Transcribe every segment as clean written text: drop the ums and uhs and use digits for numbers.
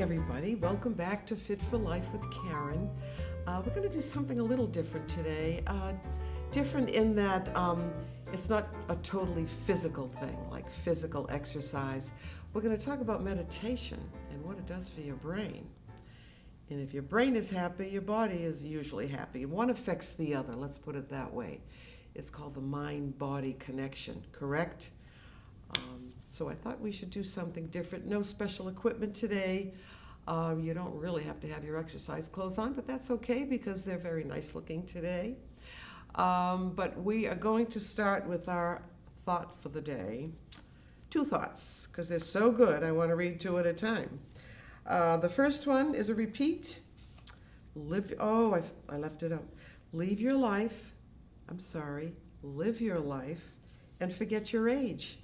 everybody. Welcome back to Fit for Life with Karen. We're going to do something a little different today. Different in that it's not a totally physical thing, like physical exercise. We're going to talk about meditation and what it does for your brain. And if your brain is happy, your body is usually happy. One affects the other, let's put it that way. It's called the mind-body connection, correct? So I thought we should do something different. No special equipment today. You don't really have to have your exercise clothes on, but that's okay because they're very nice looking today. But we are going to start with our thought for the day. Two thoughts, because they're so good, I want to read two at a time. The first one is a repeat. I left it up. Live your life and forget your age.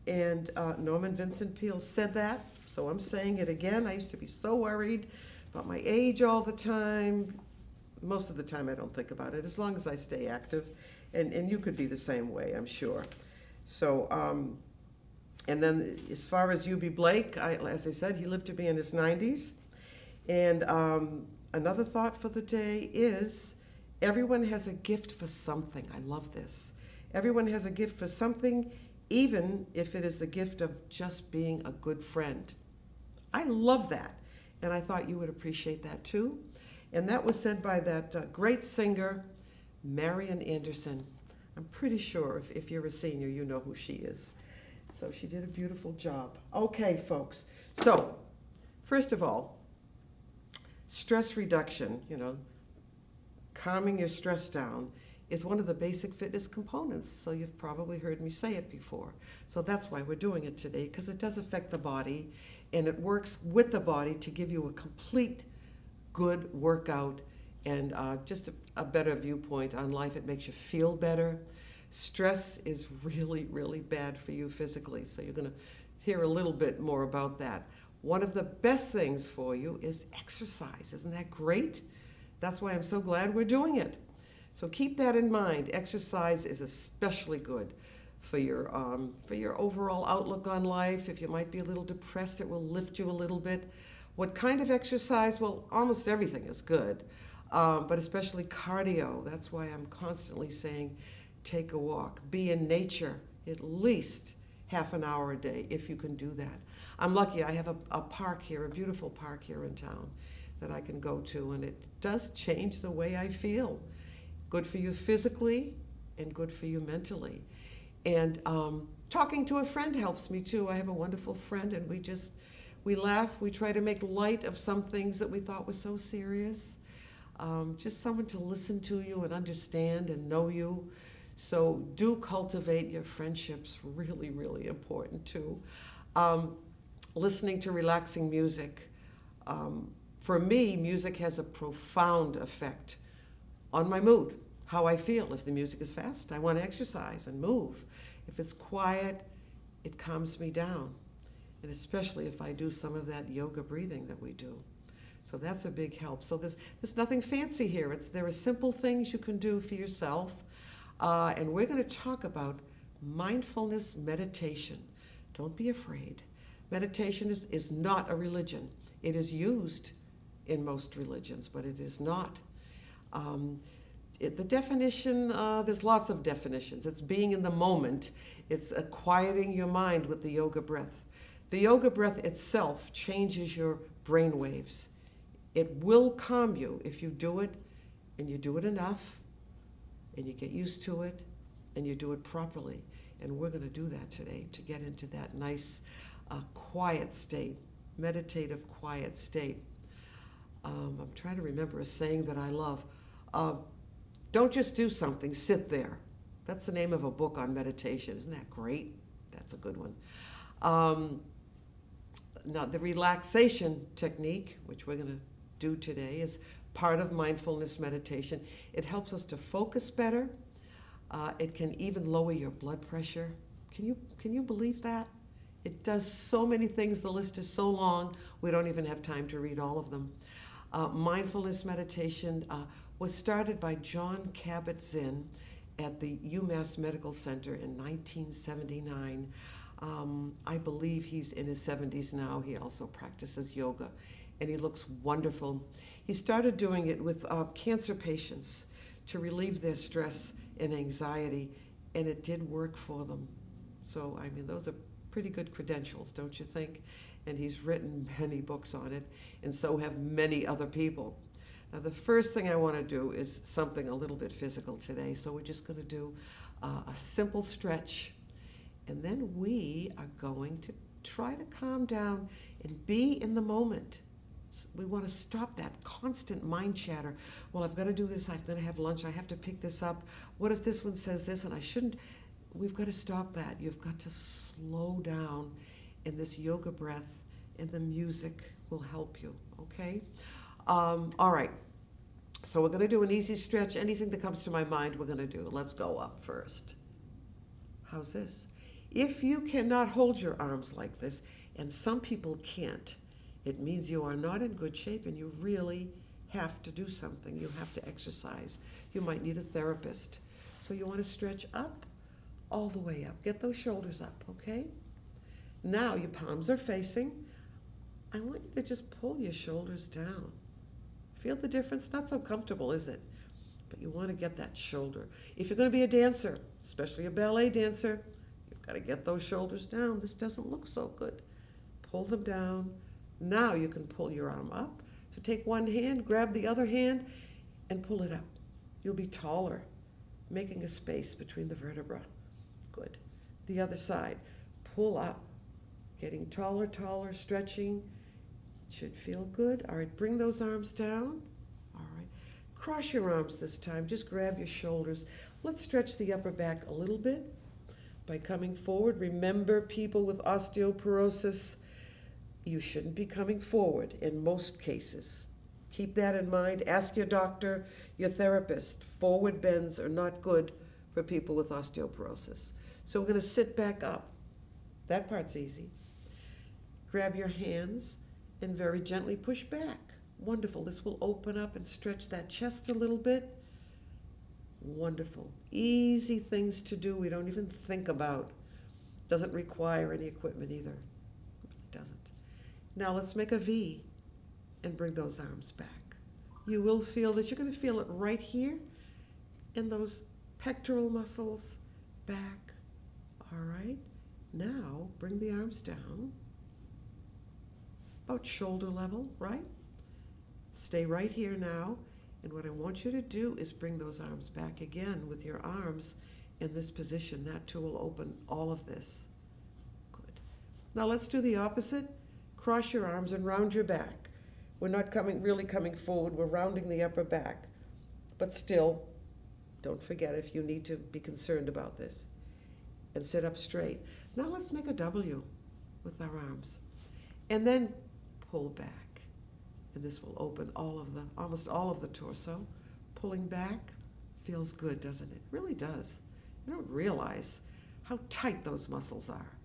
And Norman Vincent Peale said that, so I'm saying it again. I used to be so worried about my age all the time. Most of the time I don't think about it, as long as I stay active. And you could be the same way, I'm sure. So, and then as far as U.B. Blake, as I said, he lived to be in his 90s. And another thought for the day is, everyone has a gift for something. I love this. Everyone has a gift for something, even if it is the gift of just being a good friend. I love that, and I thought you would appreciate that too. And that was said by that great singer, Marian Anderson. I'm pretty sure if you're a senior, you know who she is. So she did a beautiful job. Okay, folks. So, first of all, stress reduction, calming your stress down, is one of the basic fitness components. So you've probably heard me say it before. So that's why we're doing it today, because it does affect the body, and it works with the body to give you a complete good workout and just a better viewpoint on life. It makes you feel better. Stress is really, really bad for you physically, so you're going to hear a little bit more about that. One of the best things for you is exercise. Isn't that great? That's why I'm so glad we're doing it. So keep that in mind. Exercise is especially good for your overall outlook on life. If you might be a little depressed, it will lift you a little bit. What kind of exercise? Well, almost everything is good, but especially cardio. That's why I'm constantly saying take a walk. Be in nature at least half an hour a day if you can do that. I'm lucky. I have a park here, a beautiful park here in town that I can go to, and it does change the way I feel. Good for you physically and good for you mentally. And talking to a friend helps me too. I have a wonderful friend, and we laugh. We try to make light of some things that we thought were so serious. Just someone to listen to you and understand and know you. So do cultivate your friendships. Really, really important too. Listening to relaxing music. For me, music has a profound effect on my mood, how I feel. If the music is fast, I want to exercise and move. If it's quiet, it calms me down. And especially if I do some of that yoga breathing that we do. So that's a big help. So there's nothing fancy here. There are simple things you can do for yourself. And we're going to talk about mindfulness meditation. Don't be afraid. Meditation is not a religion. It is used in most religions, but it is not. The definition, there's lots of definitions. It's being in the moment. It's quieting your mind with the yoga breath. The yoga breath itself changes your brain waves. It will calm you if you do it, and you do it enough, and you get used to it, and you do it properly. And we're going to do that today to get into that nice quiet state, meditative quiet state. I'm trying to remember a saying that I love. Don't just do something, sit there. That's the name of a book on meditation. Isn't that great? That's a good one. Now, the relaxation technique, which we're going to do today, is part of mindfulness meditation. It helps us to focus better. It can even lower your blood pressure. Can you believe that? It does so many things. The list is so long, we don't even have time to read all of them. Mindfulness meditation was started by John Kabat-Zinn at the UMass Medical Center in 1979. I believe he's in his 70s now. He also practices yoga, and he looks wonderful. He started doing it with cancer patients to relieve their stress and anxiety, and it did work for them. So, I mean, those are pretty good credentials, don't you think? And he's written many books on it, and so have many other people. Now, the first thing I want to do is something a little bit physical today, so we're just going to do a simple stretch, and then we are going to try to calm down and be in the moment. We want to stop that constant mind chatter. Well, I've got to do this, I've got to have lunch, I have to pick this up. What if this one says this and I shouldn't? We've got to stop that. You've got to slow down, and this yoga breath and the music will help you, okay? All right, so we're going to do an easy stretch. Anything that comes to my mind, we're going to do. Let's go up first. How's this? If you cannot hold your arms like this, and some people can't, it means you are not in good shape and you really have to do something. You have to exercise. You might need a therapist. So you want to stretch up, all the way up. Get those shoulders up, okay? Now your palms are facing. I want you to just pull your shoulders down. Feel the difference? Not so comfortable, is it? But you want to get that shoulder. If you're going to be a dancer, especially a ballet dancer, you've got to get those shoulders down. This doesn't look so good. Pull them down. Now you can pull your arm up. So take one hand, grab the other hand, and pull it up. You'll be taller, making a space between the vertebrae. Good. The other side, pull up, getting taller, taller, stretching. Should feel good. All right, bring those arms down. All right, cross your arms this time. Just grab your shoulders. Let's stretch the upper back a little bit by coming forward. Remember, people with osteoporosis, you shouldn't be coming forward in most cases. Keep that in mind. Ask your doctor, your therapist. Forward bends are not good for people with osteoporosis. So we're going to sit back up. That part's easy. Grab your hands and very gently push back. Wonderful. This will open up and stretch that chest a little bit. Wonderful. Easy things to do we don't even think about. Doesn't require any equipment either. It doesn't. Now let's make a V and bring those arms back. You will feel this. You're going to feel it right here in those pectoral muscles back. All right. Now bring the arms down. About shoulder level, right? Stay right here now. And what I want you to do is bring those arms back again with your arms in this position. That too will open all of this. Good. Now let's do the opposite. Cross your arms and round your back. We're not really coming forward. We're rounding the upper back. But still, don't forget if you need to be concerned about this. And sit up straight. Now let's make a W with our arms. And then pull back. And this will open almost all of the torso. Pulling back feels good, doesn't it? Really does. You don't realize how tight those muscles are.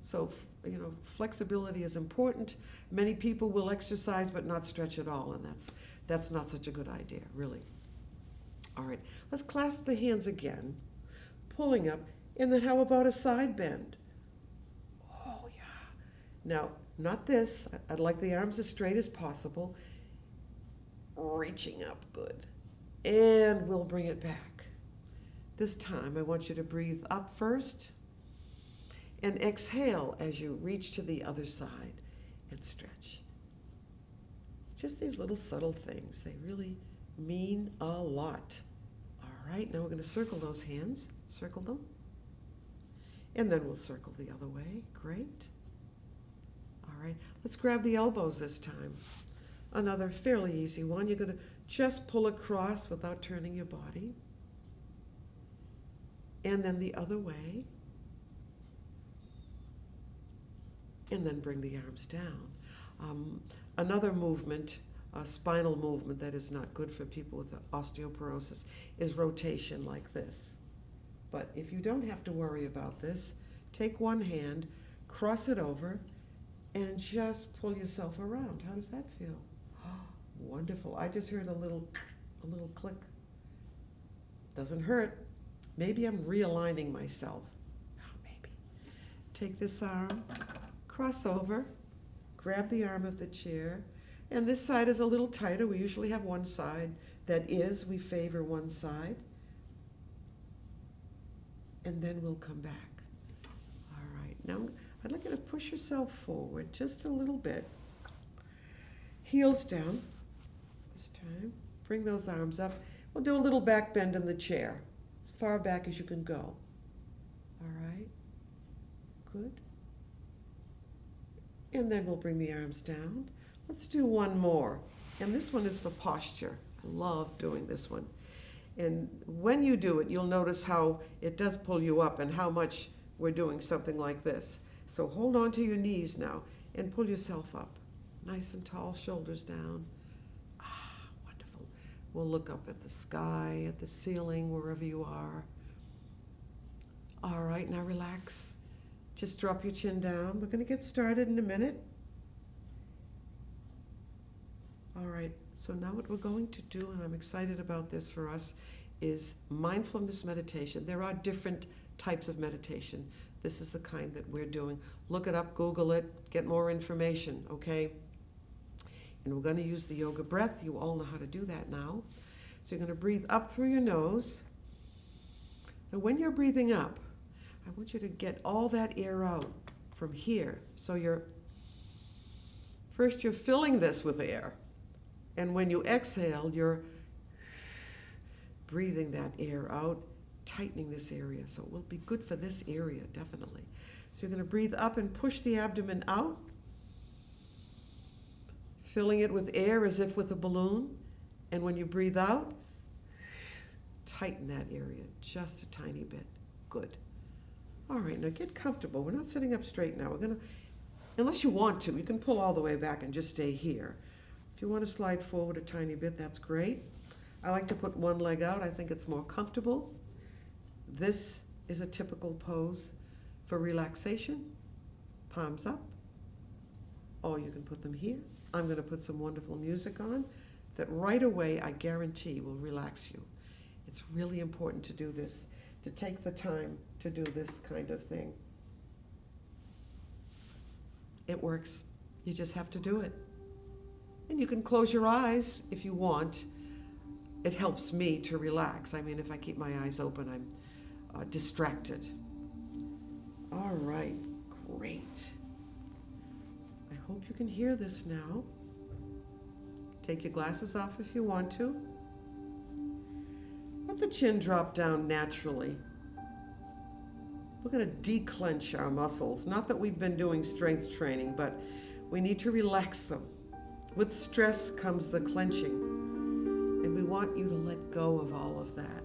So, flexibility is important. Many people will exercise but not stretch at all, and that's not such a good idea, really. All right, let's clasp the hands again, pulling up, and then how about a side bend? Oh, yeah. Now, not this. I'd like the arms as straight as possible. Reaching up, good. And we'll bring it back. This time, I want you to breathe up first and exhale as you reach to the other side and stretch. Just these little subtle things, they really mean a lot. All right, now we're going to circle those hands. Circle them. And then we'll circle the other way. Great. All right, let's grab the elbows this time. Another fairly easy one. You're going to just pull across without turning your body. And then the other way. And then bring the arms down. Another movement, a spinal movement that is not good for people with osteoporosis, is rotation like this. But if you don't have to worry about this, take one hand, cross it over, and just pull yourself around. How does that feel? Wonderful. I just heard a little click. Doesn't hurt. Maybe I'm realigning myself. Maybe. Take this arm, cross over, grab the arm of the chair, and this side is a little tighter. We usually have one side. We favor one side. And then we'll come back. All right, now I'd like you to push yourself forward just a little bit. Heels down this time. Bring those arms up. We'll do a little back bend in the chair, as far back as you can go. All right, good. And then we'll bring the arms down. Let's do one more. And this one is for posture. I love doing this one. And when you do it, you'll notice how it does pull you up and how much we're doing something like this. So hold on to your knees now and pull yourself up. Nice and tall, shoulders down. Ah, wonderful. We'll look up at the sky, at the ceiling, wherever you are. All right, now relax. Just drop your chin down. We're going to get started in a minute. All right, so now what we're going to do, and I'm excited about this for us, is mindfulness meditation. There are different types of meditation. This is the kind that we're doing. Look it up, Google it, get more information, okay? And we're going to use the yoga breath. You all know how to do that now. So you're going to breathe up through your nose. Now when you're breathing up, I want you to get all that air out from here. So you're filling this with air. And when you exhale, you're breathing that air out, tightening this area. So it will be good for this area, definitely. So you're going to breathe up and push the abdomen out, filling it with air as if with a balloon. And when you breathe out, tighten that area just a tiny bit. Good. All right, now get comfortable. We're not sitting up straight now. We're going to, unless you want to, you can pull all the way back and just stay here. If you want to slide forward a tiny bit, that's great. I like to put one leg out. I think it's more comfortable. This is a typical pose for relaxation. Palms up. Or you can put them here. I'm going to put some wonderful music on that right away, I guarantee, will relax you. It's really important to do this, to take the time to do this kind of thing. It works. You just have to do it. And you can close your eyes if you want. It helps me to relax. I mean, if I keep my eyes open, I'm distracted. All right, great. I hope you can hear this now. Take your glasses off if you want to. Let the chin drop down naturally. We're going to declench our muscles. Not that we've been doing strength training, but we need to relax them. With stress comes the clenching, and we want you to let go of all of that.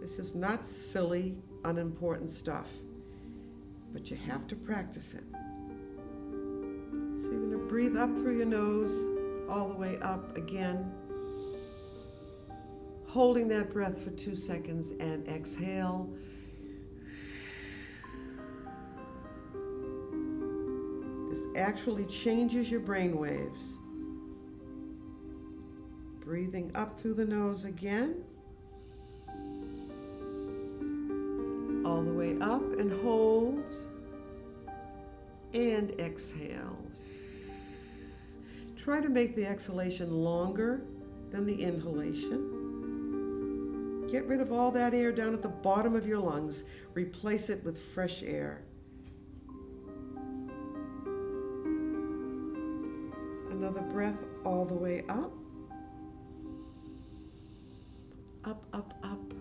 This is not silly, unimportant stuff, but you have to practice it. So you're going to breathe up through your nose, all the way up again, holding that breath for 2 seconds, and exhale. This actually changes your brain waves. Breathing up through the nose again. All the way up and hold. And exhale. Try to make the exhalation longer than the inhalation. Get rid of all that air down at the bottom of your lungs. Replace it with fresh air. Another breath all the way up. Up, up, up.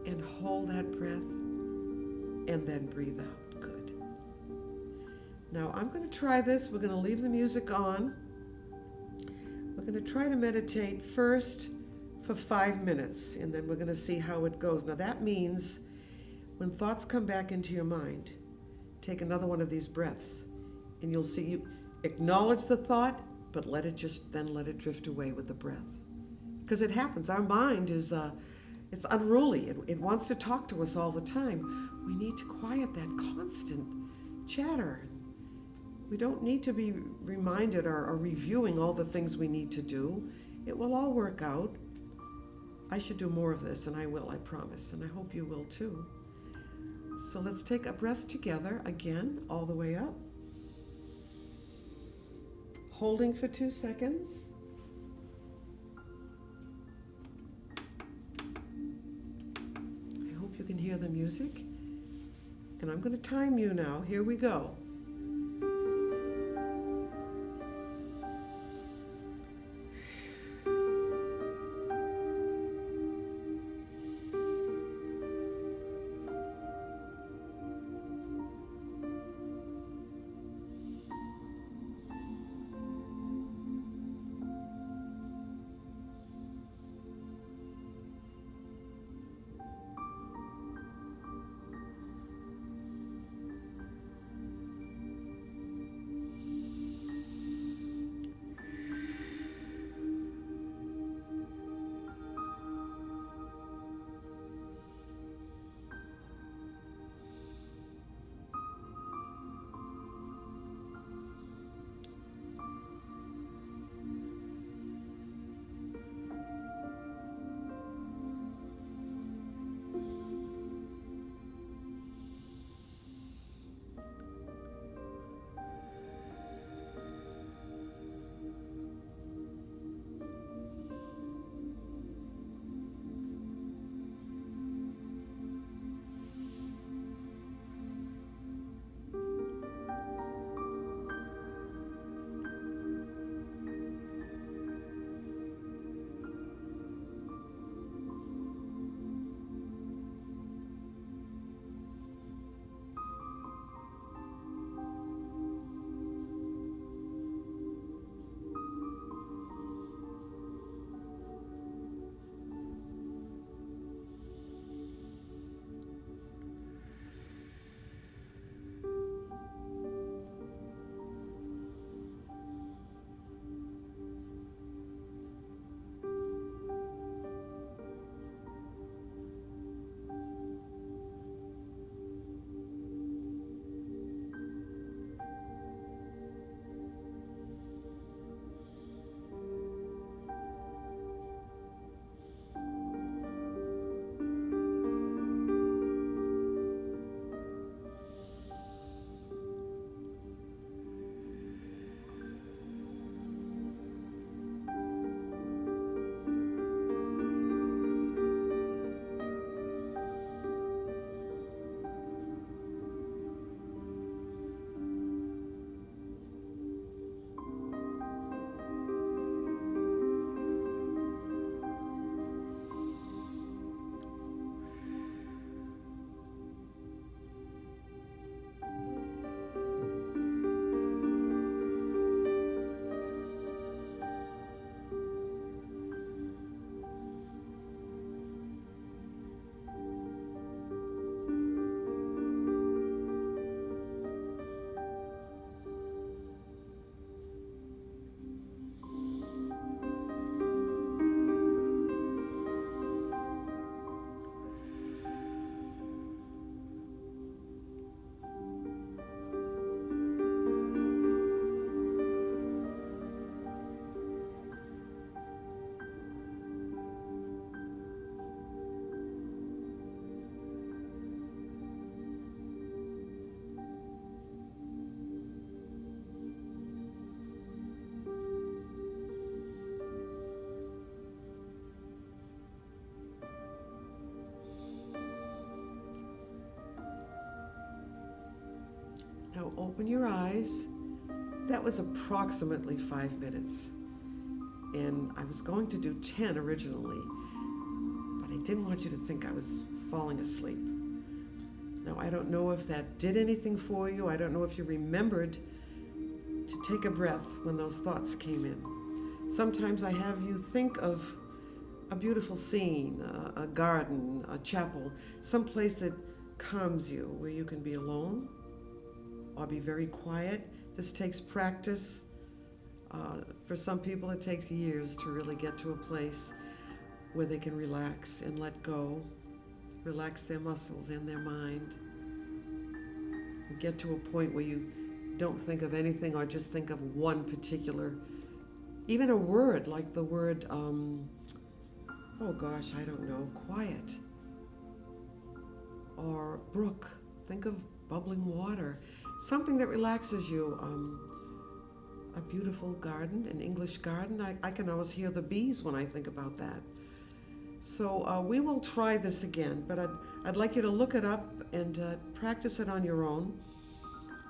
And hold that breath. And then breathe out. Good. Now I'm going to try this. We're going to leave the music on. We're going to try to meditate first for 5 minutes, and then we're going to see how it goes. Now that means when thoughts come back into your mind, take another one of these breaths, and you'll see you acknowledge the thought, but let it drift away with the breath. Because it happens. Our mind is, it's unruly. It wants to talk to us all the time. We need to quiet that constant chatter. We don't need to be reminded or reviewing all the things we need to do. It will all work out. I should do more of this, and I will, I promise, and I hope you will too. So let's take a breath together again, all the way up. Holding for 2 seconds. I hope you can hear the music. And I'm going to time you now. Here we go. Now open your eyes. That was approximately 5 minutes. And I was going to do 10 originally, but I didn't want you to think I was falling asleep. Now, I don't know if that did anything for you. I don't know if you remembered to take a breath when those thoughts came in. Sometimes I have you think of a beautiful scene, a garden, a chapel, someplace that calms you, where you can be alone or be very quiet. This takes practice. For some people, it takes years to really get to a place where they can relax and let go, relax their muscles and their mind, and get to a point where you don't think of anything or just think of one particular, even a word like the word, quiet, or brook, Think of bubbling water, something that relaxes you. A beautiful garden, an English garden. I can always hear the bees when I think about that. So we will try this again, but I'd like you to look it up and practice it on your own.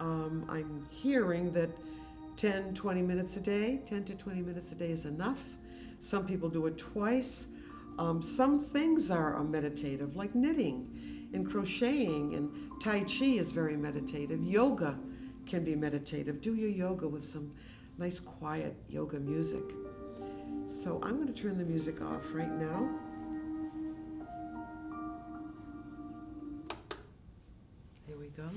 I'm hearing that 10 to 20 minutes a day is enough. Some people do it twice. Some things are meditative, like knitting and crocheting, and Tai Chi is very meditative. Yoga can be meditative. Do your yoga with some nice quiet yoga music. So I'm going to turn the music off right now. There we go.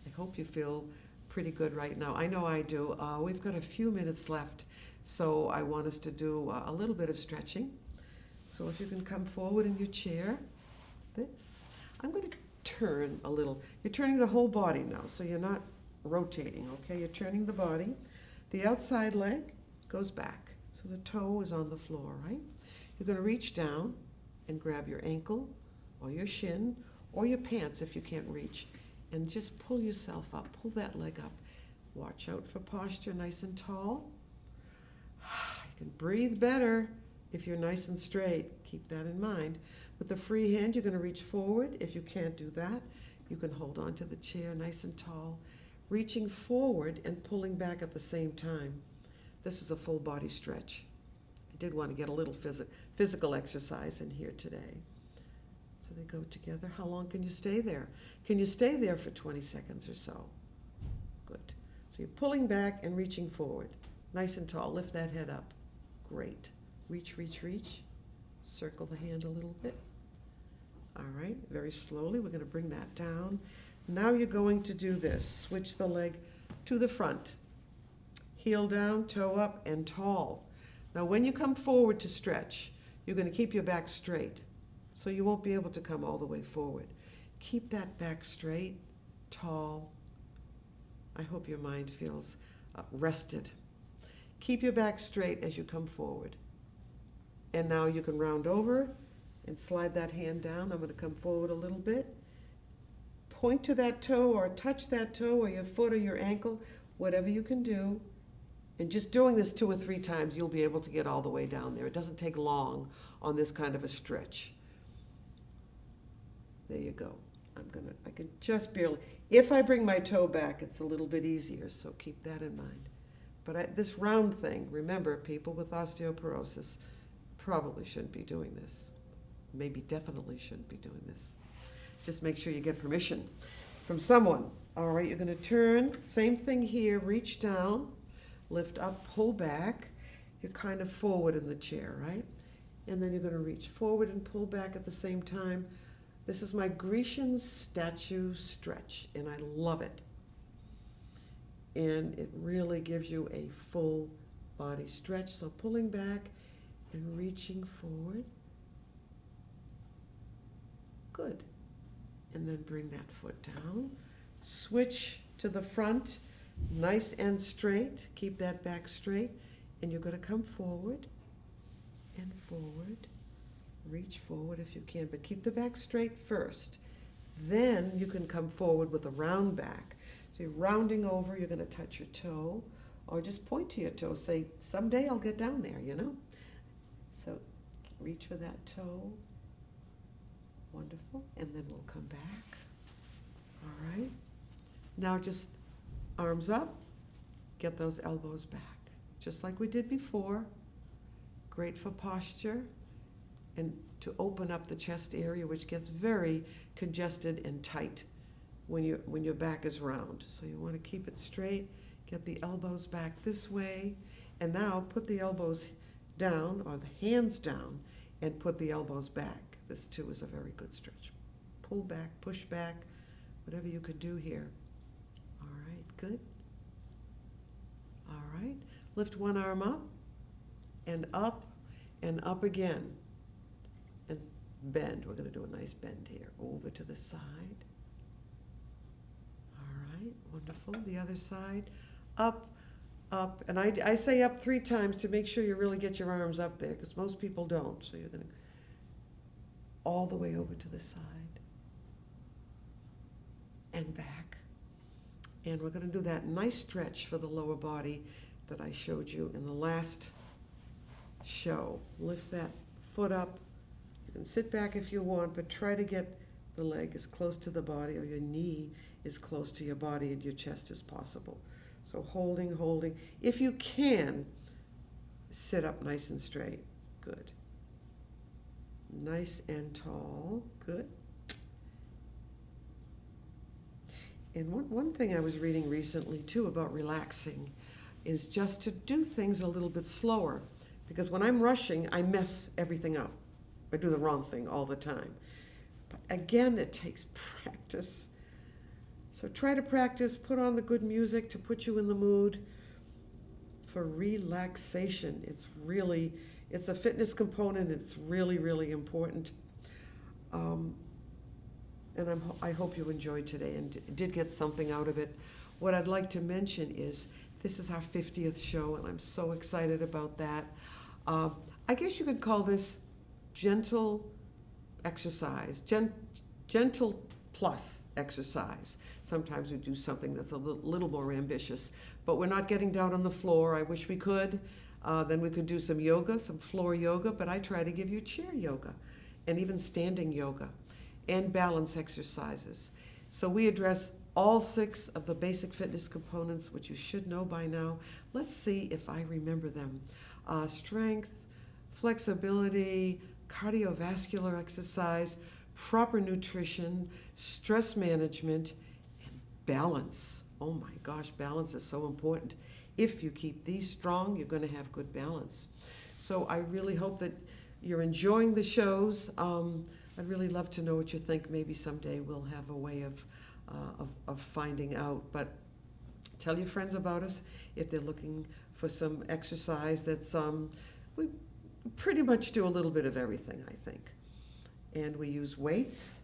I hope you feel pretty good right now. I know I do. We've got a few minutes left, so I want us to do a little bit of stretching. So if you can come forward in your chair, I'm going to turn a little. You're turning the whole body now, so you're not rotating, okay? You're turning the body. The outside leg goes back, so the toe is on the floor, right? You're going to reach down and grab your ankle or your shin or your pants if you can't reach, and just pull yourself up. Pull that leg up. Watch out for posture, nice and tall. You can breathe better if you're nice and straight. Keep that in mind. With the free hand, you're going to reach forward. If you can't do that, you can hold on to the chair nice and tall, reaching forward and pulling back at the same time. This is a full body stretch. I did want to get a little physical exercise in here today. So they go together. How long can you stay there? Can you stay there for 20 seconds or so? Good. So you're pulling back and reaching forward. Nice and tall. Lift that head up. Great. Reach, reach, reach. Circle the hand a little bit. All right. Very slowly, we're going to bring that down. Now you're going to do this. Switch the leg to the front. Heel down, toe up, and tall. Now when you come forward to stretch, you're going to keep your back straight. So you won't be able to come all the way forward. Keep that back straight, tall. I hope your mind feels rested. Keep your back straight as you come forward. And now you can round over and slide that hand down. I'm going to come forward a little bit. Point to that toe or touch that toe or your foot or your ankle, whatever you can do. And just doing this 2 or 3 times, you'll be able to get all the way down there. It doesn't take long on this kind of a stretch. There you go. I can just barely, if I bring my toe back, it's a little bit easier, so keep that in mind. But this round thing, remember, people with osteoporosis probably shouldn't be doing this. Maybe definitely shouldn't be doing this. Just make sure you get permission from someone. All right, you're going to turn, same thing here, reach down, lift up, pull back. You're kind of forward in the chair, right? And then you're going to reach forward and pull back at the same time. This is my Grecian statue stretch, and I love it. And it really gives you a full body stretch. So pulling back and reaching forward. Good. And then bring that foot down. Switch to the front, nice and straight. Keep that back straight. And you're going to come forward and forward. Reach forward if you can, but keep the back straight first. Then you can come forward with a round back. So you're rounding over, you're going to touch your toe, or just point to your toe. Say, someday I'll get down there, you know? So reach for that toe. Wonderful. And then we'll come back. All right. Now just arms up, get those elbows back. Just like we did before. Great for posture. And to open up the chest area, which gets very congested and tight when your back is round. So you want to keep it straight, get the elbows back this way, and now put the elbows down, or the hands down, and put the elbows back. This too is a very good stretch. Pull back, push back, whatever you could do here. All right, good. All right, lift one arm up and up again. And bend. We're going to do a nice bend here. Over to the side. All right, wonderful. The other side. Up, up. And I say up 3 times to make sure you really get your arms up there, because most people don't. So you're going to all the way over to the side. and back. And we're going to do that nice stretch for the lower body that I showed you in the last show. Lift that foot up. You can sit back if you want, but try to get the leg as close to the body, or your knee as close to your body and your chest as possible. So holding, holding. If you can, sit up nice and straight. Good. Nice and tall. Good. And one thing I was reading recently too about relaxing is just to do things a little bit slower. Because when I'm rushing, I mess everything up. I do the wrong thing all the time. But again, it takes practice. So try to practice, put on the good music to put you in the mood for relaxation. It's a fitness component, and it's really, really important. And I hope you enjoyed today and did get something out of it. What I'd like to mention is this is our 50th show, and I'm so excited about that. I guess you could call this gentle exercise, gentle plus exercise. Sometimes we do something that's a little more ambitious, but we're not getting down on the floor. I wish we could. Then we could do some yoga, some floor yoga, but I try to give you chair yoga and even standing yoga and balance exercises. So we address all 6 of the basic fitness components, which you should know by now. Let's see if I remember them. Strength, flexibility, cardiovascular exercise, proper nutrition, stress management, and balance. Oh my gosh, balance is so important. If you keep these strong, you're going to have good balance. So I really hope that you're enjoying the shows. I'd really love to know what you think. Maybe someday we'll have a way of finding out. But tell your friends about us if they're looking for some exercise. We pretty much do a little bit of everything, I think. And we use weights.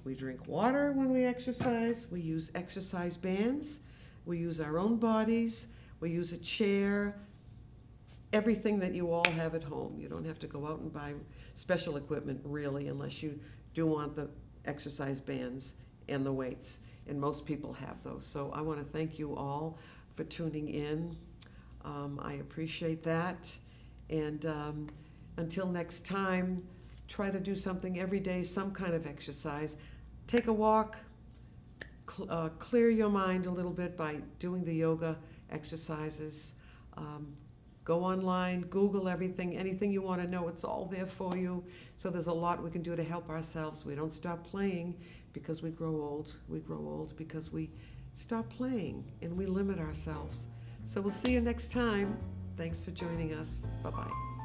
We drink water when we exercise. We use exercise bands. We use our own bodies. We use a chair. Everything that you all have at home. You don't have to go out and buy special equipment, really, unless you do want the exercise bands and the weights. And most people have those. So I want to thank you all for tuning in. I appreciate that. And until next time, try to do something every day, some kind of exercise. Take a walk, clear your mind a little bit by doing the yoga exercises. Go online, Google everything, anything you want to know, it's all there for you. So there's a lot we can do to help ourselves. We don't stop playing because we grow old. We grow old because we stop playing and we limit ourselves. So we'll see you next time. Thanks for joining us. Bye-bye.